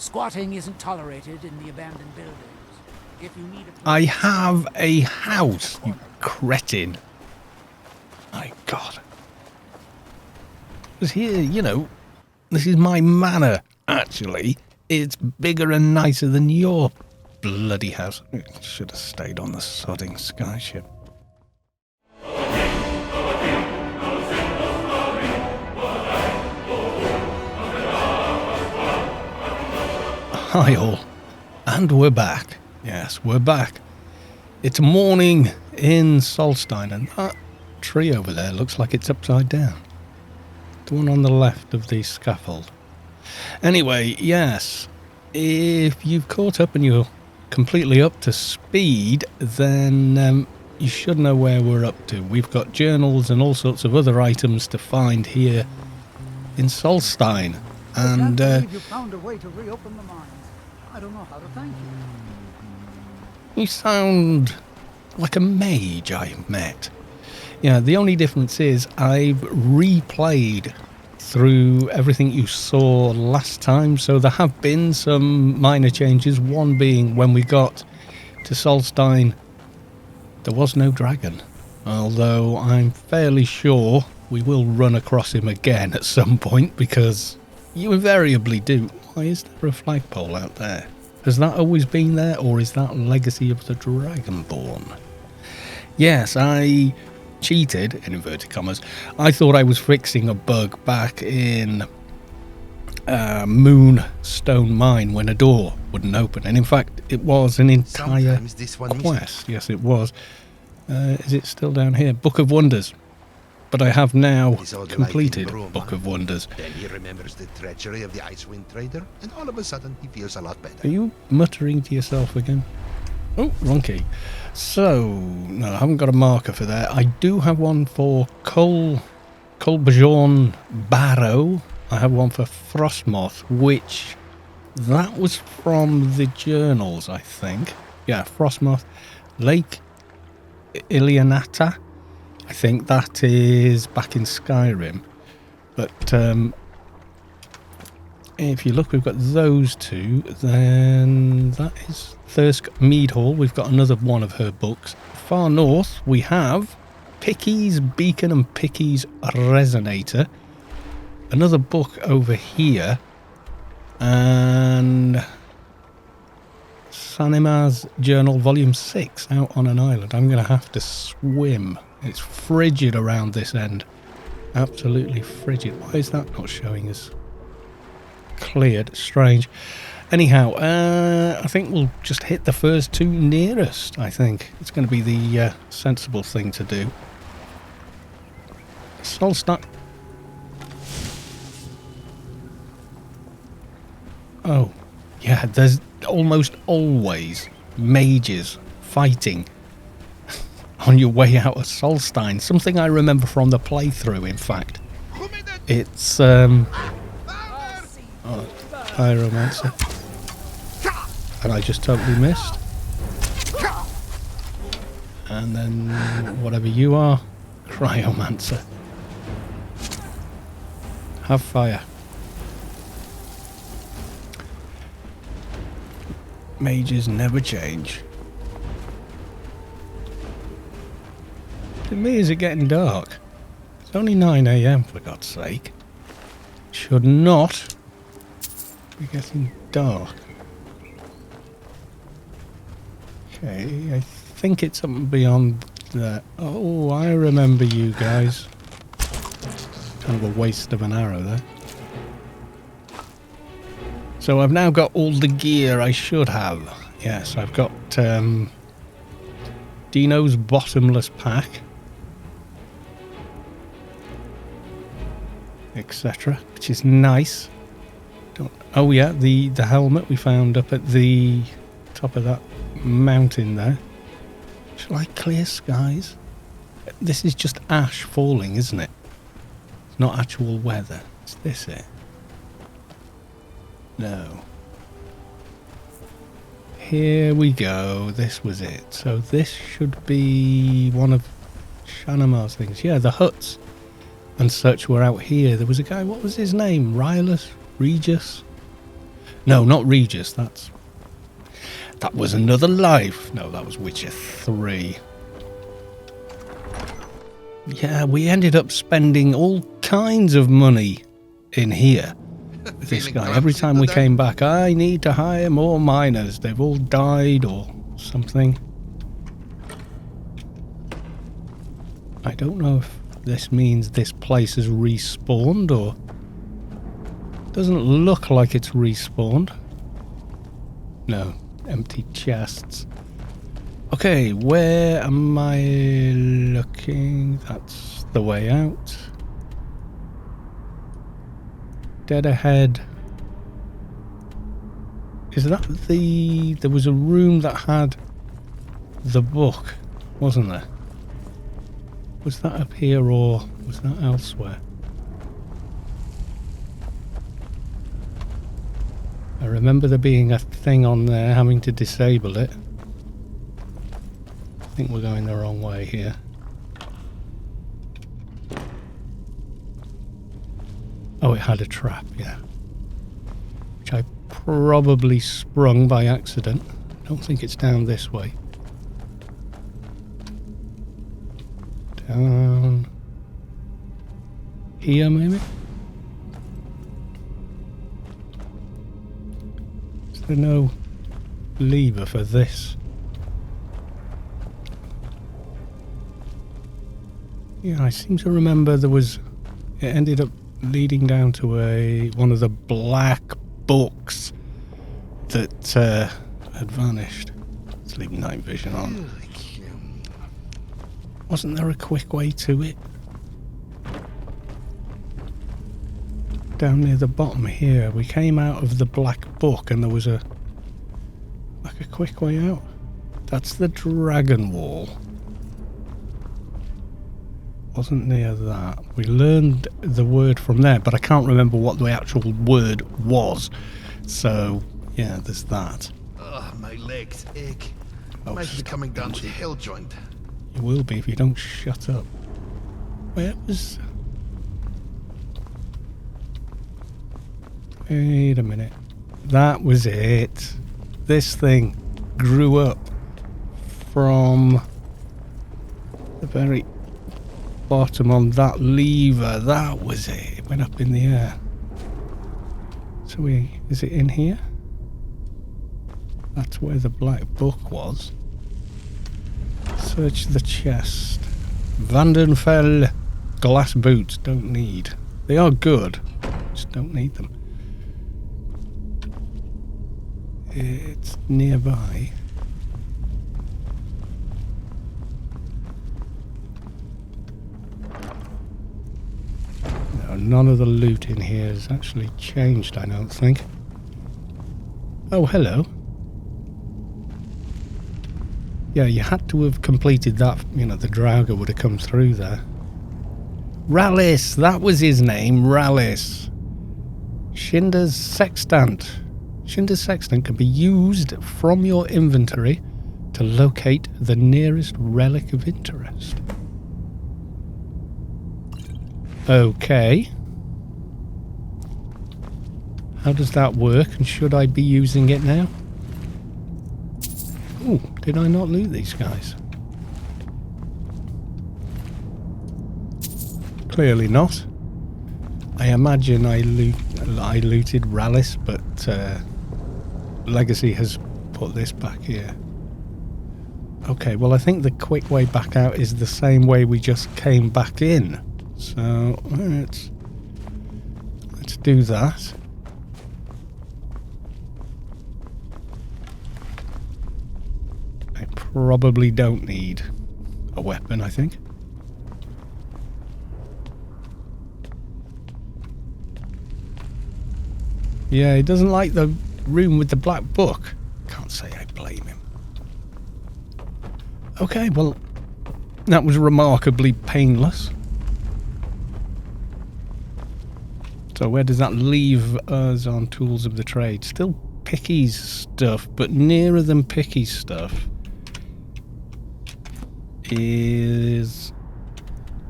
Squatting isn't tolerated in the abandoned buildings. If you need a I have a house, you cretin. My God. Because here, you know, this is my manor, actually. It's bigger and nicer than your bloody house. It should have stayed on the sodding skyship. Hi all, and we're back. Yes, we're back. It's morning in Solstein, and that tree over there looks like it's upside down. The one on the left of the scaffold. Anyway, yes, if you've caught up and you're completely up to speed, then you should know where we're up to. We've got journals and all sorts of other items to find here in Solstein. And you found a way to reopen the mines. I don't know how to thank you. you sound like a mage I met. Yeah, the only difference is I've replayed through everything you saw last time, so there have been some minor changes, one being when we got to Solstein there was no dragon, although I'm fairly sure we will run across him again at some point, because you invariably do. Why is there a flagpole out there? Has that always been there, or is that legacy of the Dragonborn? Yes, I cheated, in inverted commas. I thought I was fixing a bug back in Moonstone Mine when a door wouldn't open, and in fact it was an entire quest. Yes, it was. Is it still down here? Book of Wonders. But I have now completed Book of Wonders. Then he remembers the treachery of the Icewind Trader, and all of a sudden he feels a lot better. Are you muttering to yourself again? Oh, wrong key. So, no, I haven't got a marker for that. I do have one for Colbjorn Barrow. I have one for Frostmoth, which that was from the journals, I think. Yeah, Frostmoth. Lake Ilianata. I think that is back in Skyrim. But if you look, we've got those two. Then that is Thirsk Meadhall. We've got another one of her books. Far north, we have Picky's Beacon and Picky's Resonator. Another book over here. And Sanima's Journal, Volume 6, out on an island. I'm going to have to swim. It's frigid around this end. Absolutely frigid. Why is that not showing us cleared? Strange. Anyhow, I think we'll just hit the first two nearest, I think. It's going to be the sensible thing to do. Solstein. Oh, yeah, there's almost always mages fighting on your way out of Solstein. Something I remember from the playthrough, in fact. It's, Pyromancer. And I just totally missed. And then, whatever you are, Cryomancer. Have fire. Mages never change. To me, is it getting dark? It's only 9 AM, for God's sake. Should not be getting dark. Okay, I think it's something beyond that. Oh, I remember you guys. Kind of a waste of an arrow there. So I've now got all the gear I should have. Yes, I've got Dino's bottomless pack, etc., which is nice. Oh yeah, the helmet we found up at the top of that mountain there. Shall I clear skies? This is just ash falling, isn't it? It's not actual weather. Is this it? No. Here we go. This was it. So this should be one of Shanamar's things. Yeah, the huts and such were out here. There was a guy, what was his name? Rylus? Regis? No, not Regis. That was another life. No, that was Witcher 3. Yeah, we ended up spending all kinds of money in here with this Feeling guy. Every clumsy time we today? came back, I need to hire more miners. They've all died or something. I don't know if this means this place has respawned or... Doesn't look like it's respawned. No, empty chests. Okay, where am I looking? That's the way out. Dead ahead. Is that the... There was a room that had the book, wasn't there? Was that up here or was that elsewhere? I remember there being a thing on there having to disable it. I think we're going the wrong way here. Oh, it had a trap, yeah. Which I probably sprung by accident. I don't think it's down this way. Down here, maybe? Is there no lever for this? Yeah, I seem to remember there was... It ended up leading down to one of the black books that had vanished. Let's leave night vision on. Wasn't there a quick way to it? Down near the bottom here, we came out of the black book and there was a quick way out. That's the dragon wall. Wasn't near that. We learned the word from there, but I can't remember what the actual word was. So, yeah, there's that. Ugh, my legs ache. Oh, Might be stop, coming down with Benji. a hell joint. You will be if you don't shut up. Where was... Wait a minute. That was it. This thing grew up from the very bottom on that lever. That was it. It went up in the air. So is it in here? That's where the black book was. Search the chest. Vandenfell glass boots. Don't need. They are good. Just don't need them. It's nearby. No, none of the loot in here has actually changed, I don't think. Oh, hello. Yeah, you had to have completed that. You know, the Draugr would have come through there. Rallis! That was his name, Rallis. Shinder's Sextant. Shinder's Sextant can be used from your inventory to locate the nearest relic of interest. Okay. How does that work, and should I be using it now? Ooh, did I not loot these guys? Clearly not. I imagine I looted Rallis, but Legacy has put this back here. Okay, well I think the quick way back out is the same way we just came back in. So let's do that. I probably don't need a weapon, I think. Yeah, he doesn't like the room with the black book. Can't say I blame him. Okay, well, that was remarkably painless. So where does that leave us on Tools of the Trade? Still Picky's stuff, but nearer than Picky's stuff is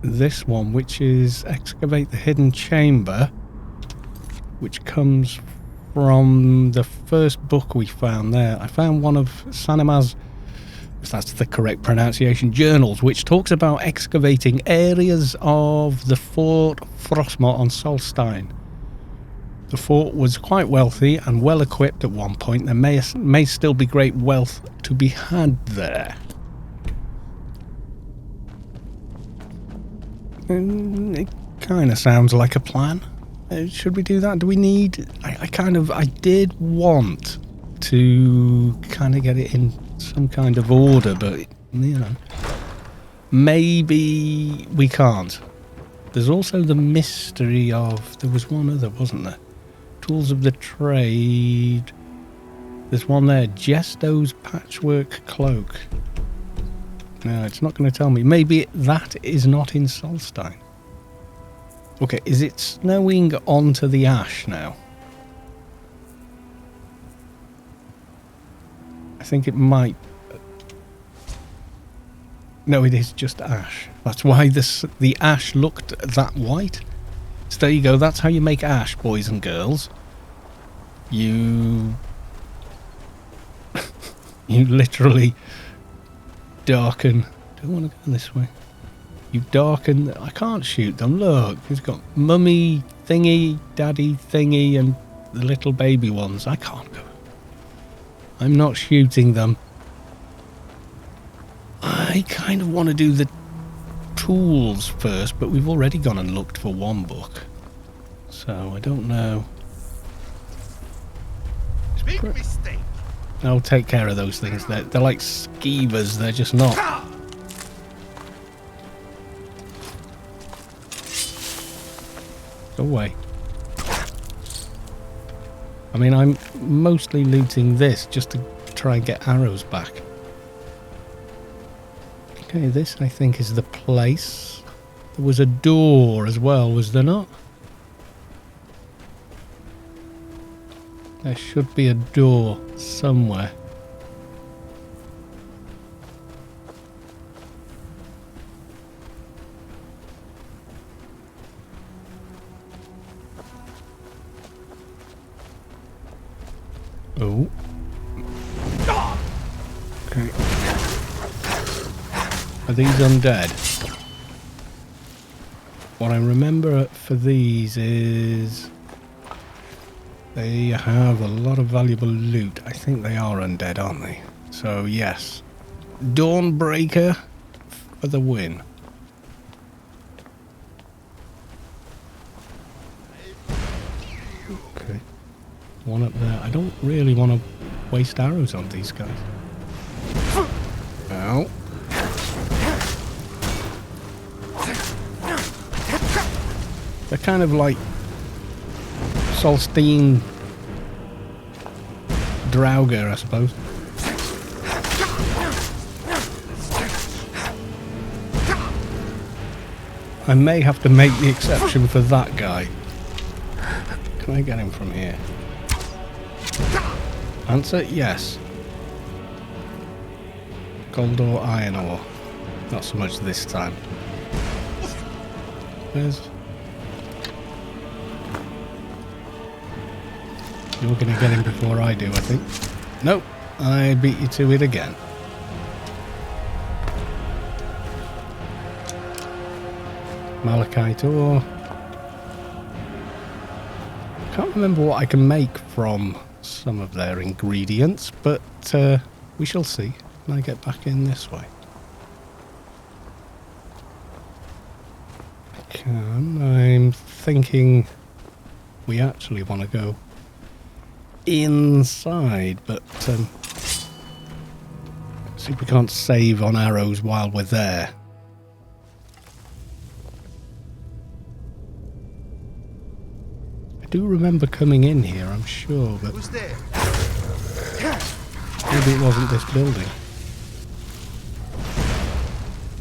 this one, which is Excavate the Hidden Chamber, which comes from the first book we found there. I found one of Sanema's, if that's the correct pronunciation, journals, which talks about excavating areas of the Fort Frostmore on Solstein. The fort was quite wealthy and well equipped at one point. There may still be great wealth to be had there. It kind of sounds like a plan. Should we do that? Do we need... I did want to kind of get it in some kind of order, but, you know, maybe we can't. There's also the mystery of... There was one other, wasn't there? Tools of the trade. There's one there. Jesto's patchwork cloak. No, it's not going to tell me. Maybe that is not in Solstein. Okay, is it snowing onto the ash now? I think it might. No, it is just ash. That's why the ash looked that white. So there you go. That's how you make ash, boys and girls. You literally darken. Don't want to go this way. You darken. I can't shoot them. Look, he's got mummy thingy, daddy thingy, and the little baby ones. I can't go. I'm not shooting them. I kind of want to do the tools first, but we've already gone and looked for one book. So I don't know. Big mistake. I'll take care of those things. They're like skeevers. They're just not. Go away. I mean, I'm mostly looting this just to try and get arrows back. Okay, this I think is the place. There was a door as well, was there not? There should be a door somewhere. Oh. Okay. Are these undead? What I remember for these is they have a lot of valuable loot. I think they are undead, aren't they? So yes. Dawnbreaker for the win. Okay. One up there. I don't really want to waste arrows on these guys. Ow. They're kind of like Solstein Draugr, I suppose. I may have to make the exception for that guy. Can I get him from here? Answer, yes. Gold or iron ore? Not so much this time. Where's... You're going to get him before I do, I think. Nope, I beat you to it again. Malachite ore. Can't remember what I can make from some of their ingredients, but we shall see when I get back in this way. I'm thinking we actually want to go inside, but see if we can't save on arrows while we're there. I do remember coming in here, I'm sure, but Who's there? maybe it wasn't this building.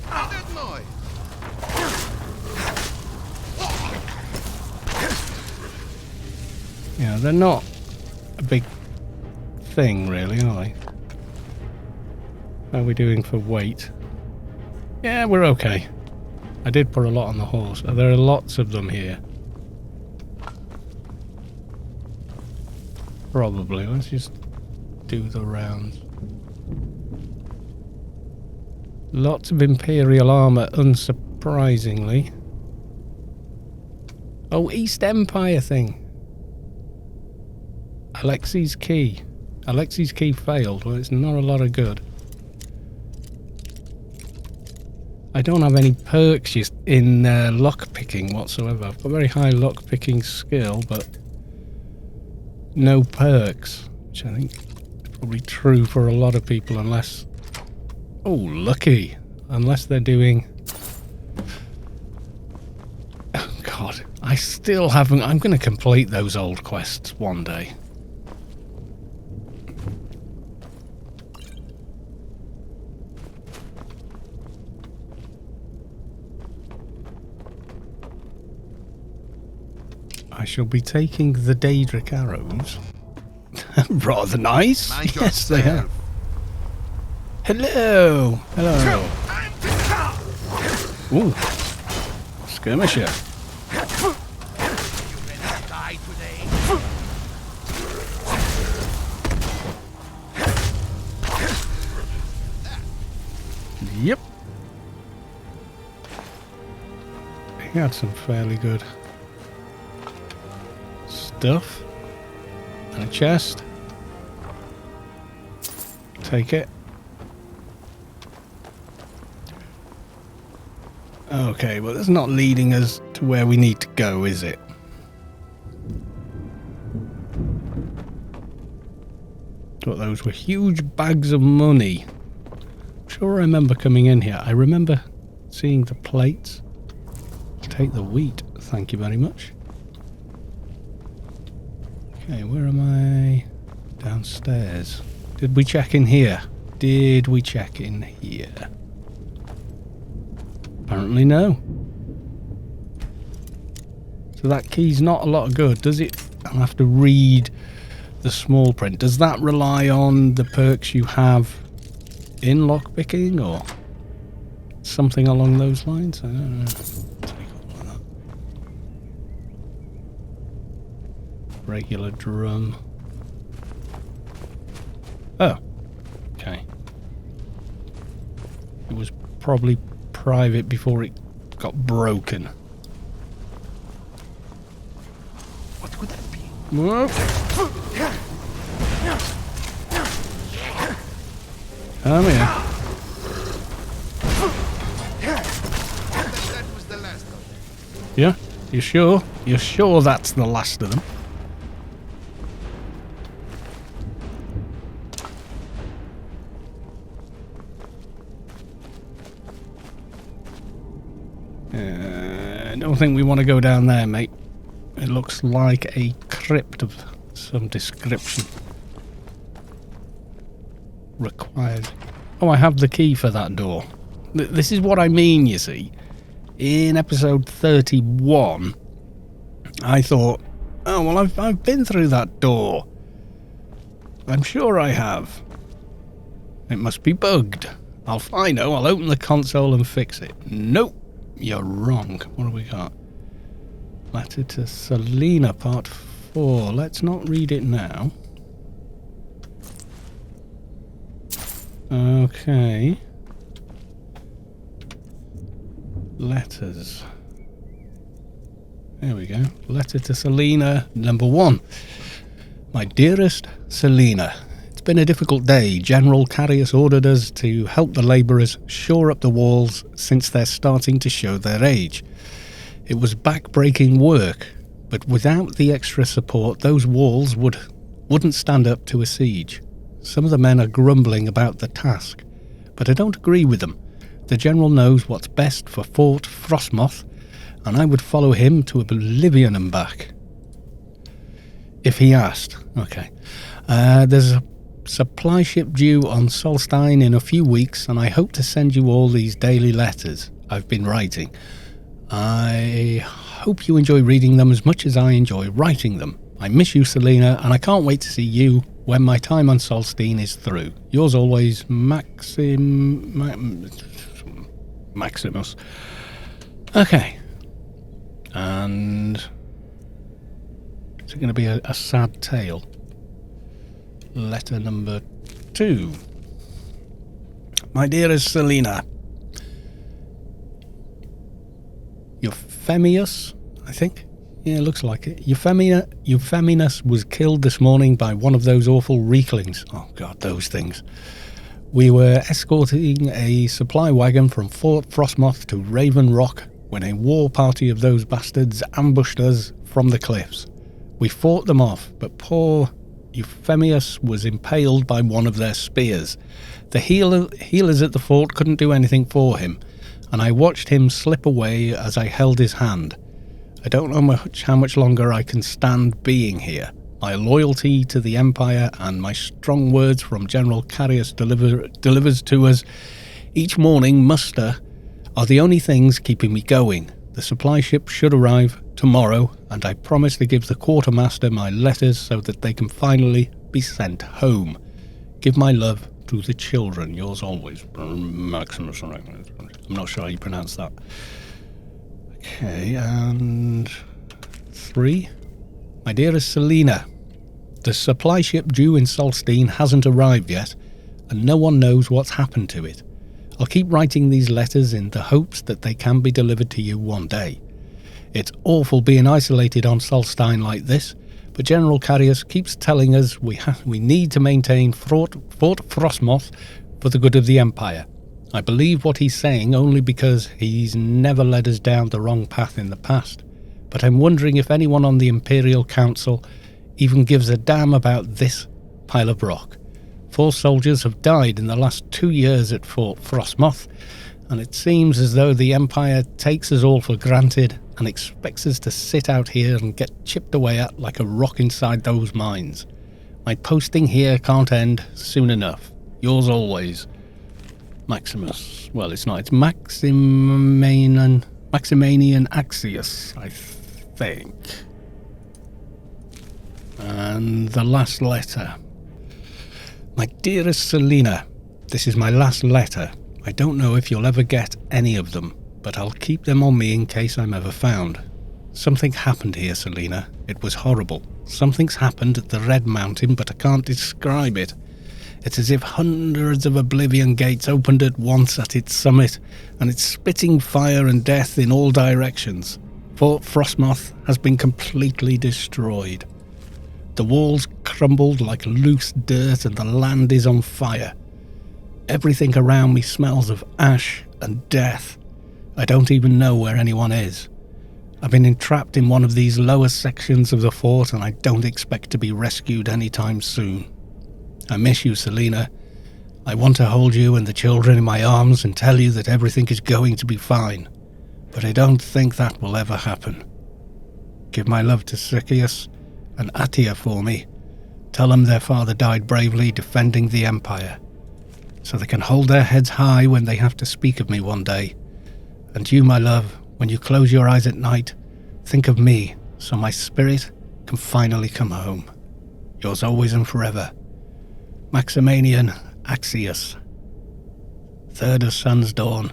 Dead boy. Yeah, they're not a big thing, really, are they? How are we doing for weight? Yeah, we're okay. I did put a lot on the horse. There are lots of them here. Probably. Let's just do the rounds. Lots of Imperial armour, unsurprisingly. Oh, East Empire thing. Alexi's key. Alexi's key failed. Well, it's not a lot of good. I don't have any perks in lockpicking whatsoever. I've got very high lockpicking skill, but no perks, which I think is probably true for a lot of people, unless... Oh, lucky! Unless they're doing... Oh, God. I still haven't... I'm going to complete those old quests one day. I shall be taking the Daedric arrows. Rather nice. Mind Yes, they are. yourself. Hello. Hello. Ooh. Skirmisher. You ready to die today? Yep. He had some fairly good stuff. And a chest. Take it. Okay, well that's not leading us to where we need to go, is it? Thought those were huge bags of money. I'm sure I remember coming in here. I remember seeing the plates. Take the wheat, thank you very much. Okay, where am I? Downstairs. Did we check in here? Did we check in here? Apparently no. So that key's not a lot of good, does it? I'll have to read the small print. Does that rely on the perks you have in lockpicking or something along those lines? I don't know. Take all of that. Regular drum. Oh. Okay. It was probably private before it got broken. What could that be? Whoa. Come here. That was the last of them. Yeah? You sure? You're sure that's the last of them? I don't think we want to go down there, mate. It looks like a crypt of some description. Required. Oh, I have the key for that door. This is what I mean, you see. In episode 31, I thought, oh, well, I've been through that door. I'm sure I have. It must be bugged. I know, I'll open the console and fix it. Nope, you're wrong. What have we got? Letter to Selena, part 4. Let's not read it now. Okay. Letters. There we go. Letter to Selena, number 1. My dearest Selena, it's been a difficult day. General Carius ordered us to help the labourers shore up the walls since they're starting to show their age. It was back-breaking work, but without the extra support, those walls wouldn't stand up to a siege. Some of the men are grumbling about the task, but I don't agree with them. The General knows what's best for Fort Frostmoth, and I would follow him to oblivion and back. If he asked. Okay. There's a supply ship due on Solstein in a few weeks, and I hope to send you all these daily letters I've been writing. I hope you enjoy reading them as much as I enjoy writing them. I miss you, Selena, and I can't wait to see you when my time on Solstein is through. Yours always, Maximus. Okay. And is it going to be a sad tale? letter number 2. My dearest Selena, Euphemius, I think? Yeah, it looks like it. Eupheminus was killed this morning by one of those awful reeklings. Oh god, those things. We were escorting a supply wagon from Fort Frostmoth to Raven Rock when a war party of those bastards ambushed us from the cliffs. We fought them off, but poor Euphemius was impaled by one of their spears. The healers at the fort couldn't do anything for him, and I watched him slip away as I held his hand. I don't know how much longer I can stand being here. My loyalty to the Empire and my strong words from General Carius delivers to us each morning muster are the only things keeping me going. The supply ship should arrive tomorrow, and I promise to give the quartermaster my letters so that they can finally be sent home. Give my love to the children. Yours always, Maximus. I'm not sure how you pronounce that. Okay, and 3. My dearest Selena, the supply ship due in Solstein hasn't arrived yet, and no one knows what's happened to it. I'll keep writing these letters in the hopes that they can be delivered to you one day. It's awful being isolated on Solstein like this, but General Carius keeps telling us we need to maintain Fort Frostmoth for the good of the Empire. I believe what he's saying only because he's never led us down the wrong path in the past, but I'm wondering if anyone on the Imperial Council even gives a damn about this pile of rock. 4 soldiers have died in the last 2 years at Fort Frostmoth, and it seems as though the Empire takes us all for granted and expects us to sit out here and get chipped away at like a rock inside those mines. My posting here can't end soon enough. Yours always, Maximus. Well, it's not. It's Maximanian Axius, I think. And the last letter. My dearest Selena, this is my last letter. I don't know if you'll ever get any of them, but I'll keep them on me in case I'm ever found. Something happened here, Selena. It was horrible. Something's happened at the Red Mountain, but I can't describe it. It's as if hundreds of oblivion gates opened at once at its summit, and it's spitting fire and death in all directions. Fort Frostmoth has been completely destroyed. The walls crumbled like loose dirt and the land is on fire. Everything around me smells of ash and death. I don't even know where anyone is. I've been entrapped in one of these lower sections of the fort and I don't expect to be rescued anytime soon. I miss you, Selena. I want to hold you and the children in my arms and tell you that everything is going to be fine. But I don't think that will ever happen. Give my love to Sycius and Attia for me. Tell them their father died bravely defending the Empire, so they can hold their heads high when they have to speak of me one day. And you, my love, when you close your eyes at night, think of me so my spirit can finally come home. Yours always and forever, Maximanian Axius. 3rd of Sun's Dawn,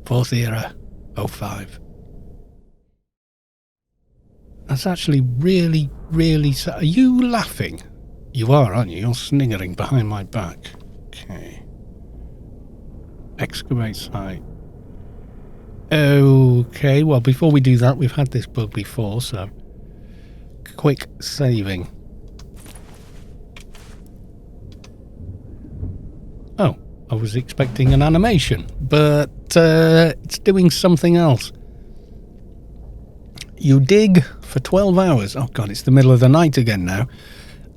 4th Era, 05. That's actually really, really sad. Are you laughing? You are, aren't you? You're sniggering behind my back. Okay. Excavate site. Okay, well, before we do that, we've had this bug before, so quick saving. Oh, I was expecting an animation, but it's doing something else. You dig for 12 hours. Oh god, it's the middle of the night again now.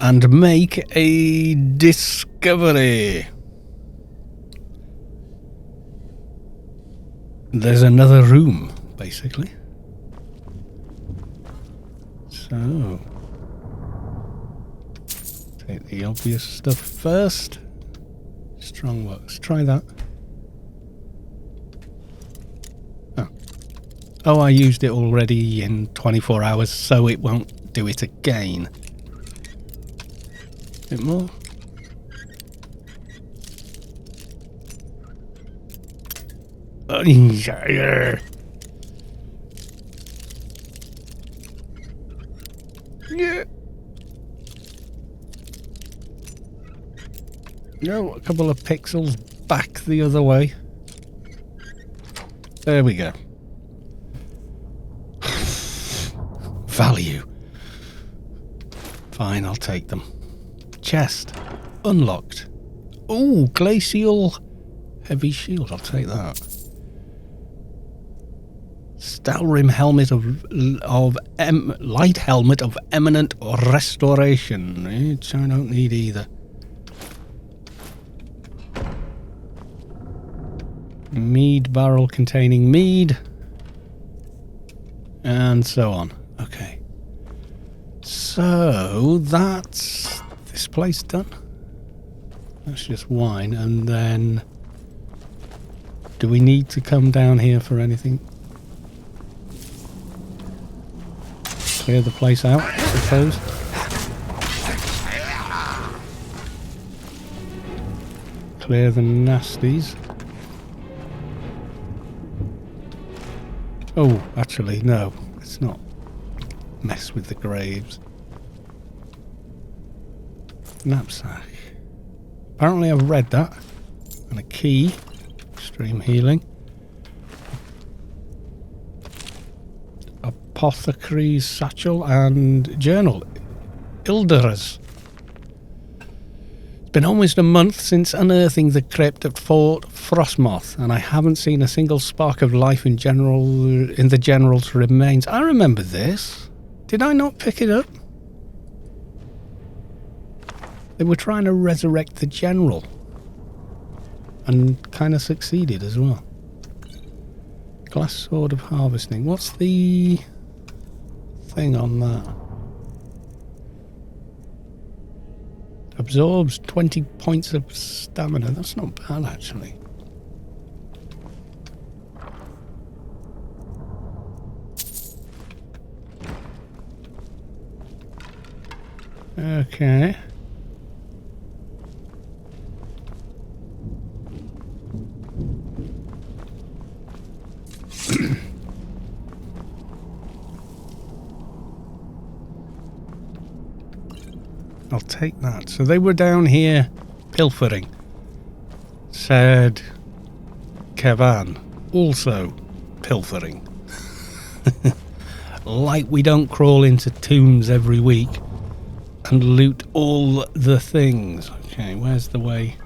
And make a discovery. There's another room, basically. So, take the obvious stuff first. Strong work. Let's try that. Oh, I used it already in 24 hours, so it won't do it again. A bit more. Yeah. No, a couple of pixels back the other way. There we go. Value. Fine, I'll take them. Chest. Unlocked. Ooh, glacial heavy shield. I'll take that. Stalrim helmet light helmet of eminent restoration. Which I don't need either. Mead barrel containing mead. And so on. Okay. So that's this place done. That's just wine. And then do we need to come down here for anything? Clear the place out, I suppose. Clear the nasties. Oh, actually, no. Let's not mess with the graves. Knapsack. Apparently I've read that. And a key. Extreme healing. Apothecary's satchel and journal. Ilderas. It's been almost a month since unearthing the crypt at Fort Frostmoth, and I haven't seen a single spark of life in the general's remains. I remember this. Did I not pick it up? They were trying to resurrect the general. And kind of succeeded as well. Glass sword of harvesting. What's the thing on that? Absorbs 20 points of stamina. That's not bad, actually. Okay. I'll take that. So they were down here pilfering. Said Kevan. Also pilfering. Like we don't crawl into tombs every week and loot all the things. Okay, where's the way?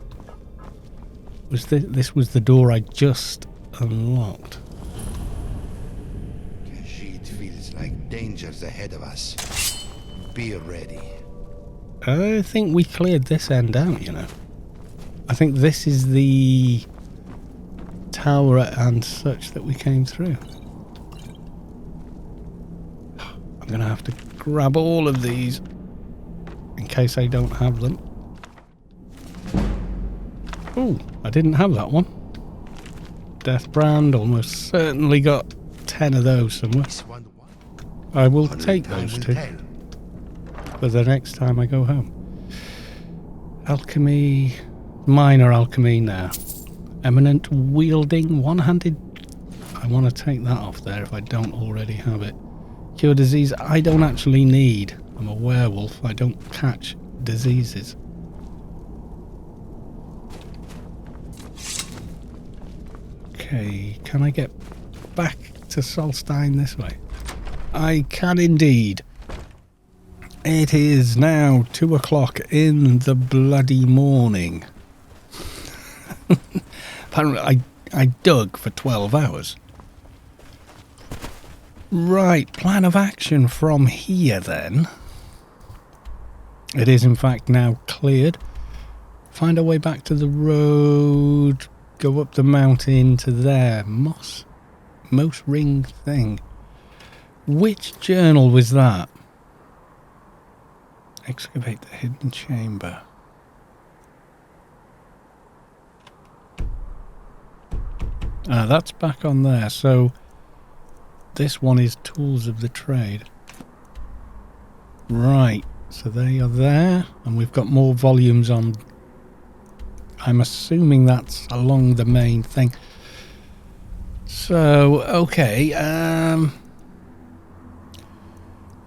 This was the door I just unlocked. It feels like danger's ahead of us. Be ready. I think we cleared this end out, you know. I think this is the tower and such that we came through. I'm going to have to grab all of these in case I don't have them. Oh, I didn't have that one. Death brand, almost certainly got 10 of those somewhere. I will take those two for the next time I go home. Alchemy, minor alchemy now. Eminent wielding, one-handed. I want to take that off there if I don't already have it. Cure disease, I don't actually need. I'm a werewolf, I don't catch diseases. Okay, can I get back to Solstein this way? I can indeed. It is now 2 o'clock in the bloody morning. Apparently I dug for 12 hours. Right, plan of action from here then. It is in fact now cleared. Find our way back to the road. Go up the mountain to there. Moss ring thing. Which journal was that? Excavate the hidden chamber. That's back on there. So this one is tools of the trade. Right. So they are there. And we've got more volumes on. I'm assuming that's along the main thing. So, okay.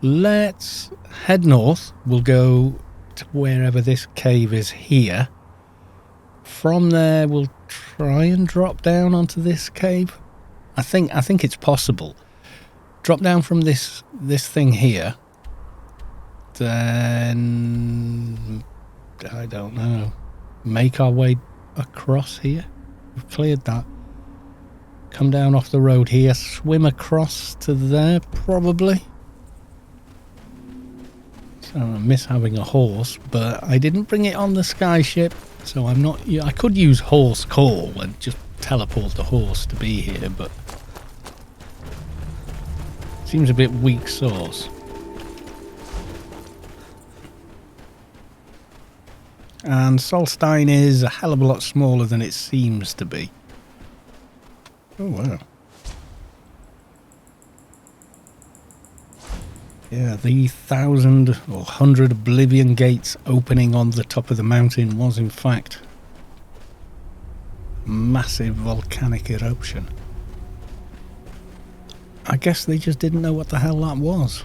Let's head north. We'll go to wherever this cave is here. From there, we'll try and drop down onto this cave. I think it's possible. Drop down from this thing here. Then I don't know. Make our way across here. We've cleared that. Come down off the road here. Swim across to there, probably. So I miss having a horse, but I didn't bring it on the sky ship, so I'm not. I could use horse call and just teleport the horse to be here, but seems a bit weak sauce. And Solstein is a hell of a lot smaller than it seems to be. Oh wow. Yeah, the 1,000 or 100 Oblivion gates opening on the top of the mountain was in fact a massive volcanic eruption. I guess they just didn't know what the hell that was.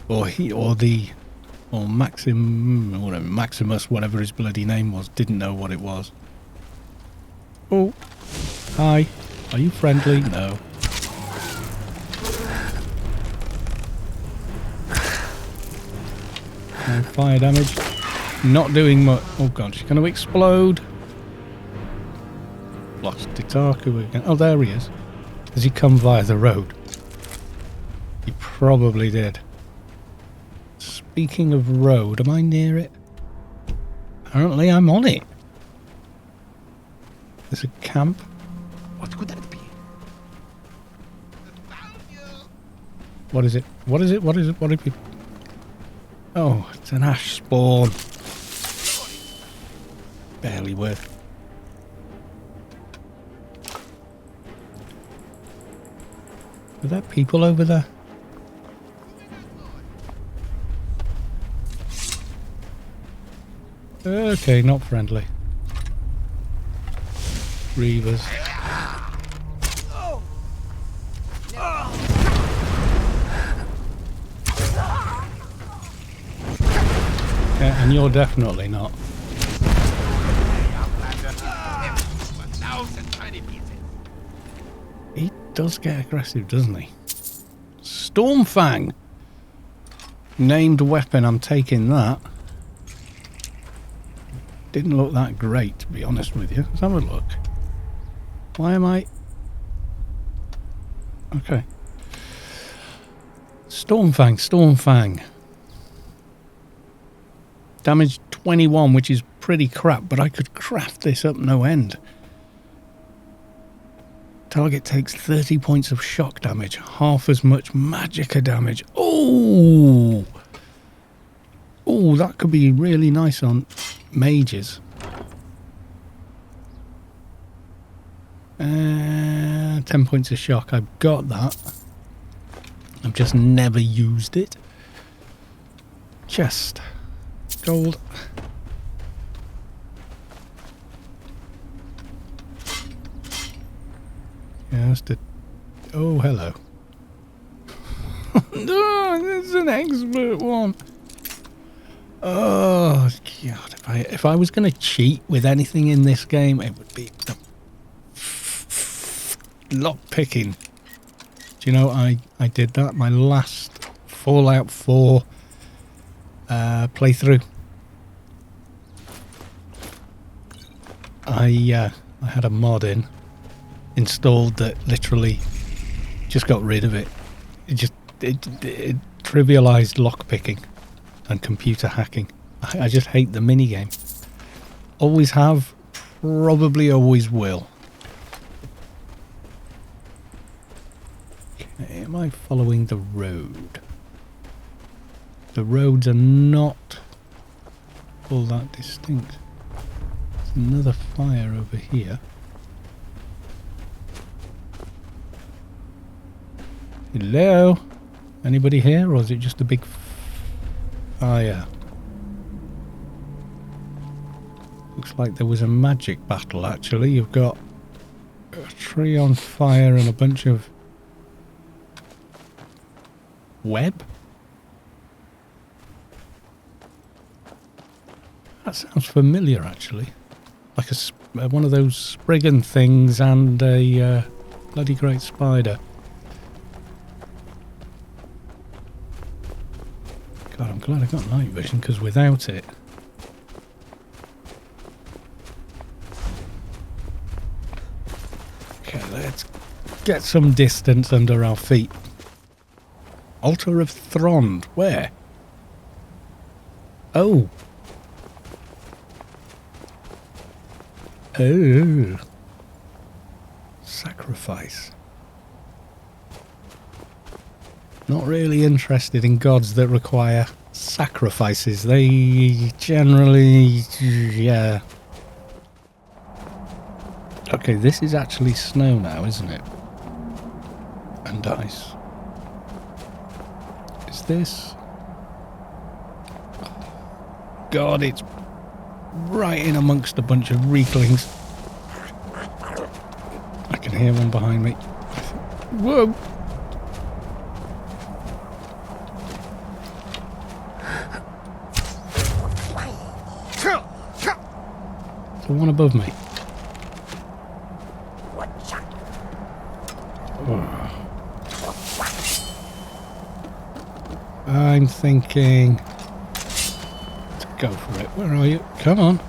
Or Maximus, whatever his bloody name was, didn't know what it was. Oh, hi. Are you friendly? No. No fire damage. Not doing much. Oh god, she's going to explode. Lost Titaku again. Oh, there he is. Has he come via the road? He probably did. Speaking of road, am I near it? Apparently I'm on it. There's a camp. What could that be? What is it? What is it? What is it? What are people? Oh, it's an ash spawn. Barely worth. Are there people over there? Okay, not friendly. Reavers. Yeah, and you're definitely not. He does get aggressive, doesn't he? Stormfang! Named weapon, I'm taking that. Didn't look that great, to be honest with you. Let's have a look. Why am I... Okay. Stormfang, Stormfang. Damage 21, which is pretty crap, but I could craft this up no end. Target takes 30 points of shock damage, half as much magicka damage. Oh! Oh, that could be really nice on mages. 10 points of shock. I've got that. I've just never used it. Chest. Gold. Yeah, that's the... Oh, hello. No, this is an expert one. Oh god! If I was going to cheat with anything in this game, it would be the lock picking. Do you know I did that my last Fallout 4 playthrough. I had a mod installed that literally just got rid of it. It trivialized lock picking and computer hacking. I just hate the minigame. Always have, probably always will. Okay, am I following the road? The roads are not all that distinct. There's another fire over here. Hello? Anybody here, or is it just a big fire? Looks like there was a magic battle, actually. You've got a tree on fire and a bunch of web? That sounds familiar, actually. Like one of those Spriggan things and a bloody great spider. God, I'm glad I got night vision, because without it... Okay, let's get some distance under our feet. Altar of Thrond, where? Oh. Oh. Sacrifice. Not really interested in gods that require sacrifices. They generally... yeah. Okay, this is actually snow now, isn't it? And ice. Is this... God, it's right in amongst a bunch of reeklings. I can hear one behind me. Whoa! The one above me. Oh. I'm thinking to go for it. Where are you? Come on.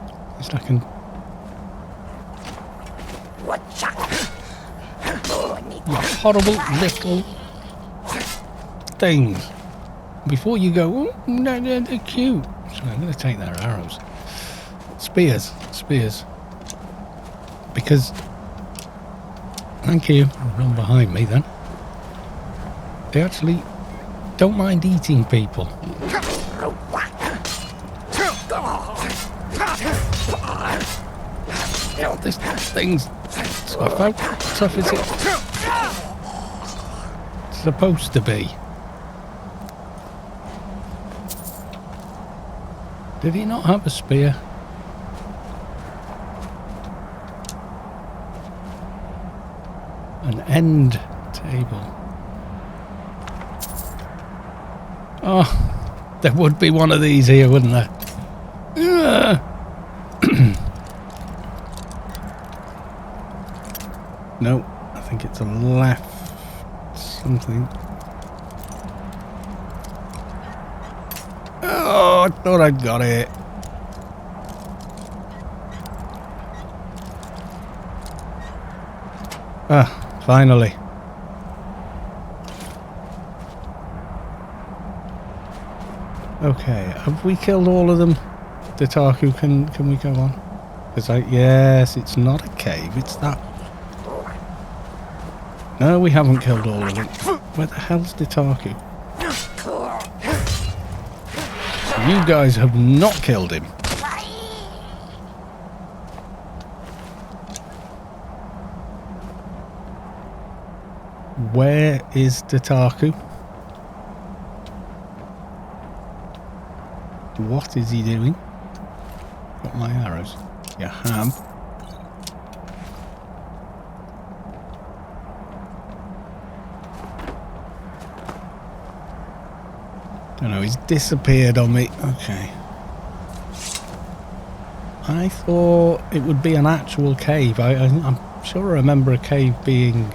At least I can. You horrible little things. Before you go, oh, no, they're cute. So I'm going to take their arrows. Spears. Because... Thank you. Run behind me then. They actually don't mind eating people. This thing's tough. How tough is it? It's supposed to be. Did he not have a spear? An end table. Oh, there would be one of these here, wouldn't there? No, I think it's a left something. Oh, I thought I'd got it. Ah, finally. Okay, have we killed all of them? Dataku, can we go on? Because yes, it's not a cave, it's that. No, we haven't killed all of them. Where the hell's Dataku? You guys have not killed him. Where is Dataku? What is he doing? Got my arrows. You have. Don't know, he's disappeared on me. Okay. I thought it would be an actual cave. I'm sure I remember a cave being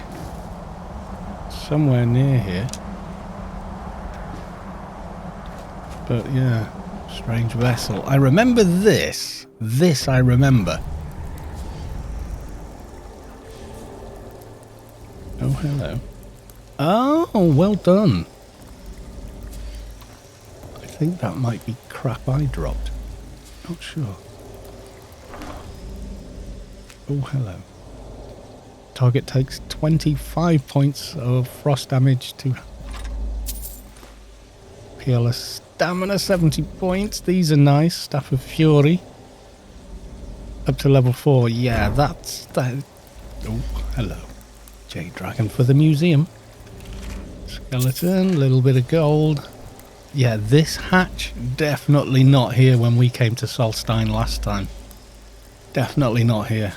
somewhere near here. But yeah, strange vessel. I remember this. This I remember. Oh, hello. Oh, well done. I think that might be crap I dropped. Not sure. Oh, hello. Target takes 25 points of frost damage to heal a stamina 70 points. These are nice. Staff of Fury. Up to level 4. Yeah, that's that. Oh, hello. Jade Dragon for the museum. Skeleton, little bit of gold. Yeah, this hatch, definitely not here when we came to Solstein last time. Definitely not here.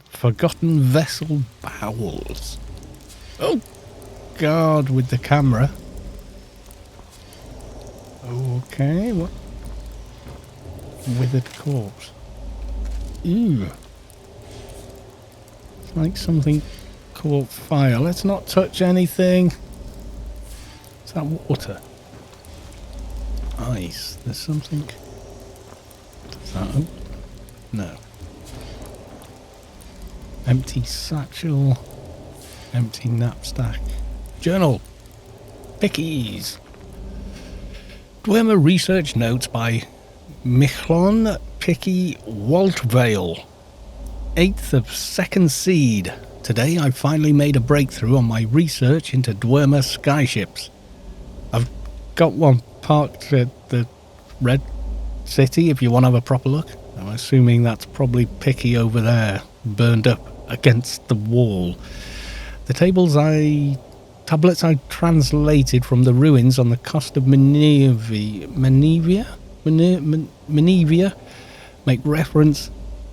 Forgotten Vessel Bowels. Oh, God, with the camera. Okay, what? withered corpse. Ew. It's like something caught fire. Let's not touch anything. Is that water? Ice. There's something. Does that open? No. Empty satchel. Empty knapsack. Journal. Pickies. Dwemer research notes by Michlon Picky Waltvale. 8th of 2nd Seed. Today I finally made a breakthrough on my research into Dwemer skyships. I've got one parked at the Red City if you want to have a proper look. I'm assuming that's probably Picky over there, burned up against the wall. The tablets I translated from the ruins on the coast of Menevia make reference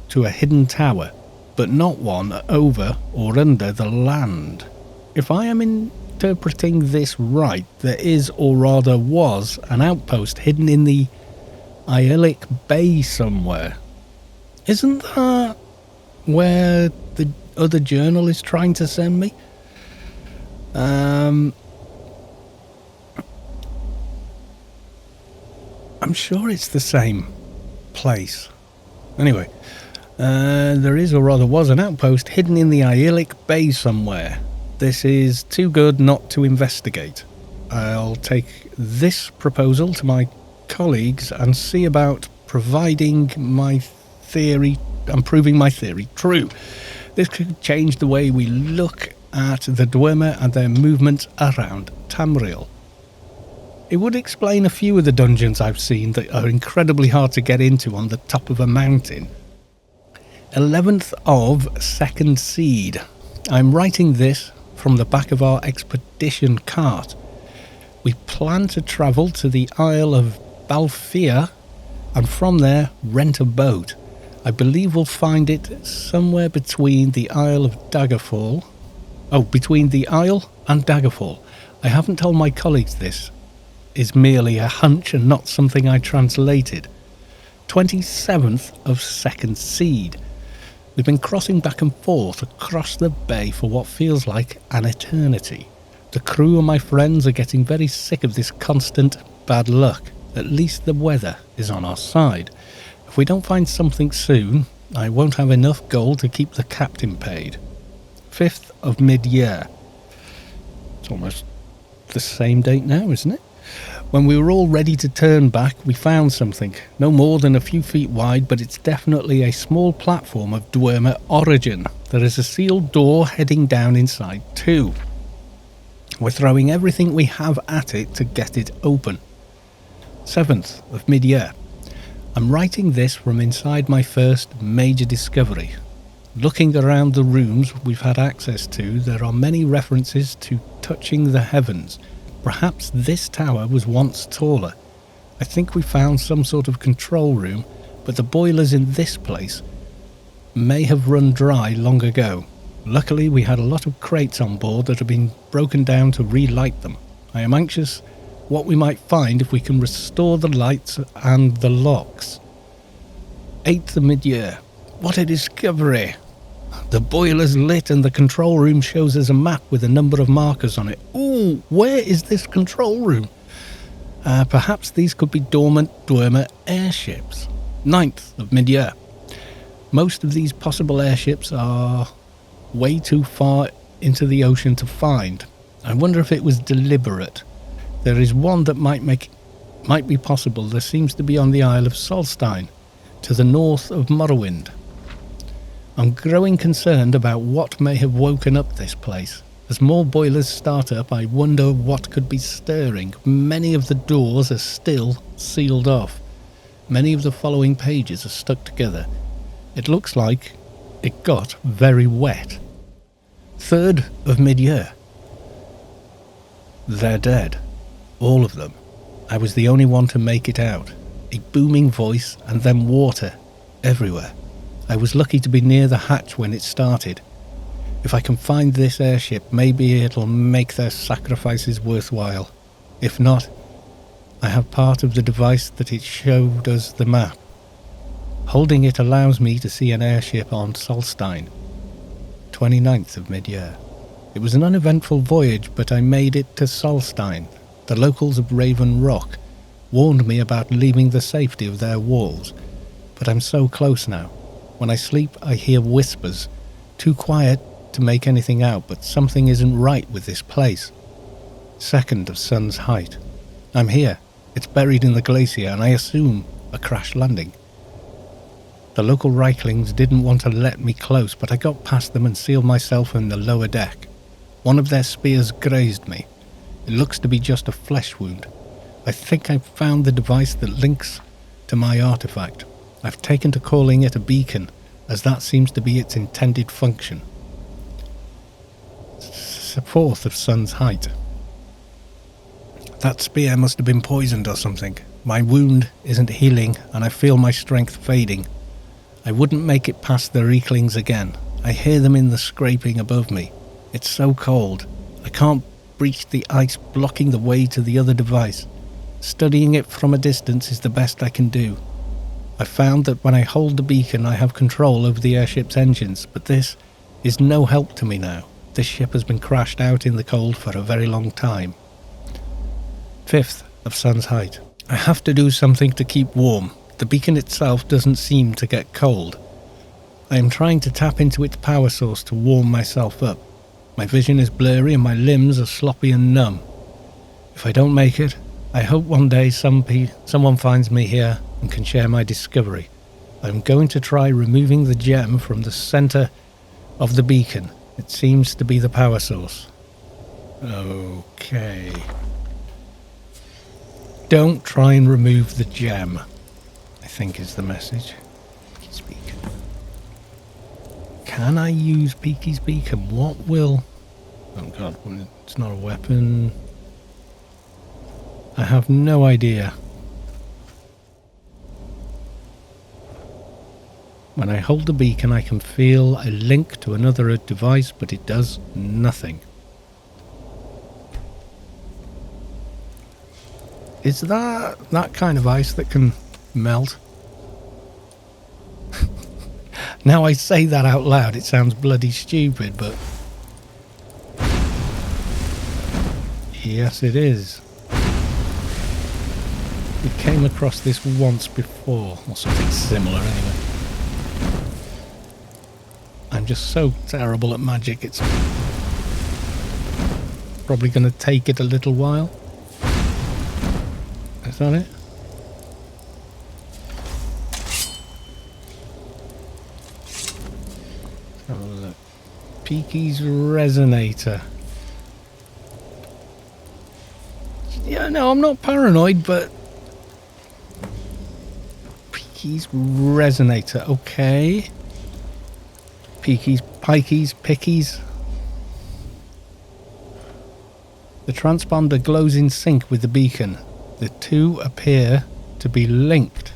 to a hidden tower, but not one over or under the land. If I am interpreting this right, there is, or rather was, an outpost hidden in the Aeolic Bay somewhere. Isn't that where the other journal is trying to send me? I'm sure it's the same place. Anyway, there is, or rather was, an outpost hidden in the Aeolic Bay somewhere. This is too good not to investigate. I'll take this proposal to my colleagues and see about proving my theory true. This could change the way we look at the Dwemer and their movements around Tamriel. It would explain a few of the dungeons I've seen that are incredibly hard to get into on the top of a mountain. 11th of 2nd Seed. I'm writing this from the back of our expedition cart. We plan to travel to the Isle of Balfia and from there rent a boat. I believe we'll find it somewhere between the Isle of Daggerfall. Between the Isle and Daggerfall. I haven't told my colleagues this is merely a hunch and not something I translated. 27th of 2nd Seed. We've been crossing back and forth across the bay for what feels like an eternity. The crew and my friends are getting very sick of this constant bad luck. At least the weather is on our side. If we don't find something soon, I won't have enough gold to keep the captain paid. 5th of mid-year. It's almost the same date now, isn't it? When we were all ready to turn back, we found something. No more than a few feet wide, but it's definitely a small platform of Dwemer origin. There is a sealed door heading down inside too. We're throwing everything we have at it to get it open. 7th of mid-year. I'm writing this from inside my first major discovery. Looking around the rooms we've had access to, there are many references to touching the heavens. Perhaps this tower was once taller. I think we found some sort of control room, but the boilers in this place may have run dry long ago. Luckily, we had a lot of crates on board that have been broken down to relight them. I am anxious what we might find if we can restore the lights and the locks. 8th of mid-year. What a discovery! The boiler's lit and the control room shows us a map with a number of markers on it. Ooh, where is this control room? Perhaps these could be dormant Dwemer airships. 9th of mid-year. Most of these possible airships are way too far into the ocean to find. I wonder if it was deliberate. There is one that might be possible. There seems to be on the Isle of Solstein, to the north of Morrowind. I'm growing concerned about what may have woken up this place. As more boilers start up, I wonder what could be stirring. Many of the doors are still sealed off. Many of the following pages are stuck together. It looks like it got very wet. 3rd of mid-year. They're dead. All of them. I was the only one to make it out. A booming voice and then water everywhere. I was lucky to be near the hatch when it started. If I can find this airship, maybe it'll make their sacrifices worthwhile. If not, I have part of the device that it showed us the map. Holding it allows me to see an airship on Solstein, 29th of mid-year. It was an uneventful voyage, but I made it to Solstein. The locals of Raven Rock warned me about leaving the safety of their walls, but I'm so close now. When I sleep, I hear whispers, too quiet to make anything out, but something isn't right with this place. 2nd of Sun's Height. I'm here. It's buried in the glacier, and I assume a crash landing. The local Reiklings didn't want to let me close, but I got past them and sealed myself in the lower deck. One of their spears grazed me. It looks to be just a flesh wound. I think I've found the device that links to my artifact. I've taken to calling it a beacon, as that seems to be its intended function. 4th of Sun's Height. That spear must have been poisoned or something. My wound isn't healing, and I feel my strength fading. I wouldn't make it past the Reiklings again. I hear them in the scraping above me. It's so cold. I can't breach the ice blocking the way to the other device. Studying it from a distance is the best I can do. I found that when I hold the beacon I have control over the airship's engines, but this is no help to me now. This ship has been crashed out in the cold for a very long time. 5th of Sun's Height. I have to do something to keep warm. The beacon itself doesn't seem to get cold. I am trying to tap into its power source to warm myself up. My vision is blurry and my limbs are sloppy and numb. If I don't make it, I hope one day someone finds me here and can share my discovery. I'm going to try removing the gem from the centre of the beacon. It seems to be the power source. Okay. Don't try and remove the gem, I think is the message. Peaky's Beacon. Can I use Peaky's Beacon? What will... Oh god, it's not a weapon. I have no idea. When I hold the beacon I can feel a link to another device, but it does nothing. Is that kind of ice that can melt? Now I say that out loud, it sounds bloody stupid, but... Yes, it is. We came across this once before, or something similar anyway. I'm just so terrible at magic, it's probably going to take it a little while. Is that it? Let's have a look. Peaky's Resonator. Yeah, no, I'm not paranoid, but... Peaky's Resonator, okay. Peaky's, Pikey's, Pickies. The transponder glows in sync with the beacon. The two appear to be linked.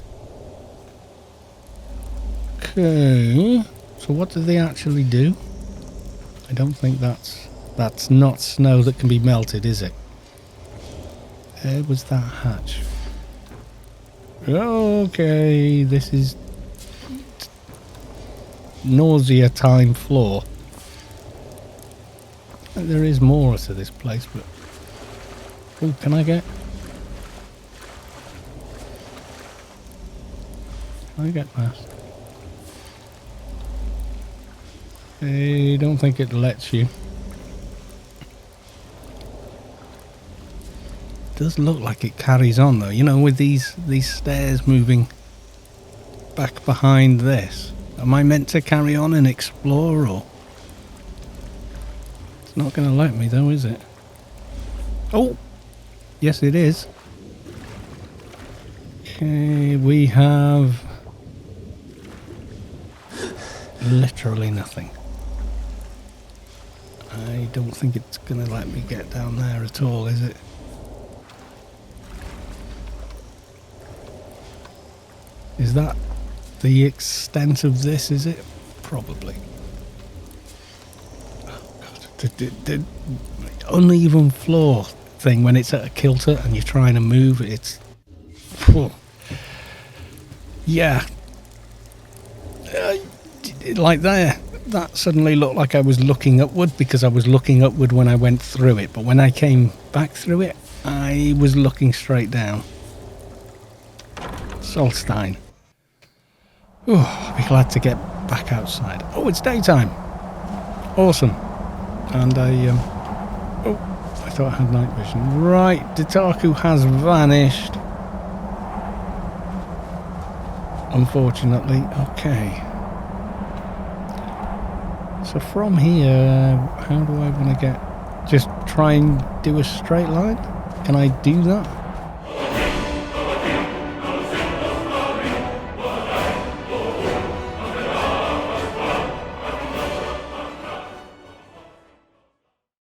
Okay, so what do they actually do? I don't think that's not snow that can be melted, is it? Where was that hatch? Okay, this is nausea time floor. There is more to this place, but... Oh, can I get... Can I get past? I don't think it lets you. It does look like it carries on though, you know, with these stairs moving back behind this. Am I meant to carry on and explore, or... It's not going to let me though, is it? Oh! Yes, it is. Okay, we have... literally nothing. I don't think it's going to let me get down there at all, is it? Is that the extent of this, is it? Probably. Oh god. The uneven floor thing when it's at a kilter and you're trying to move, it's... Yeah. Like there, that suddenly looked like I was looking upward because I was looking upward when I went through it. But when I came back through it, I was looking straight down. Solstein. I'll be glad to get back outside. Oh, it's daytime. Awesome. And I thought I had night vision. Right, Ditaku has vanished. Unfortunately. Okay. So from here, how do I want to get... Just try and do a straight line? Can I do that?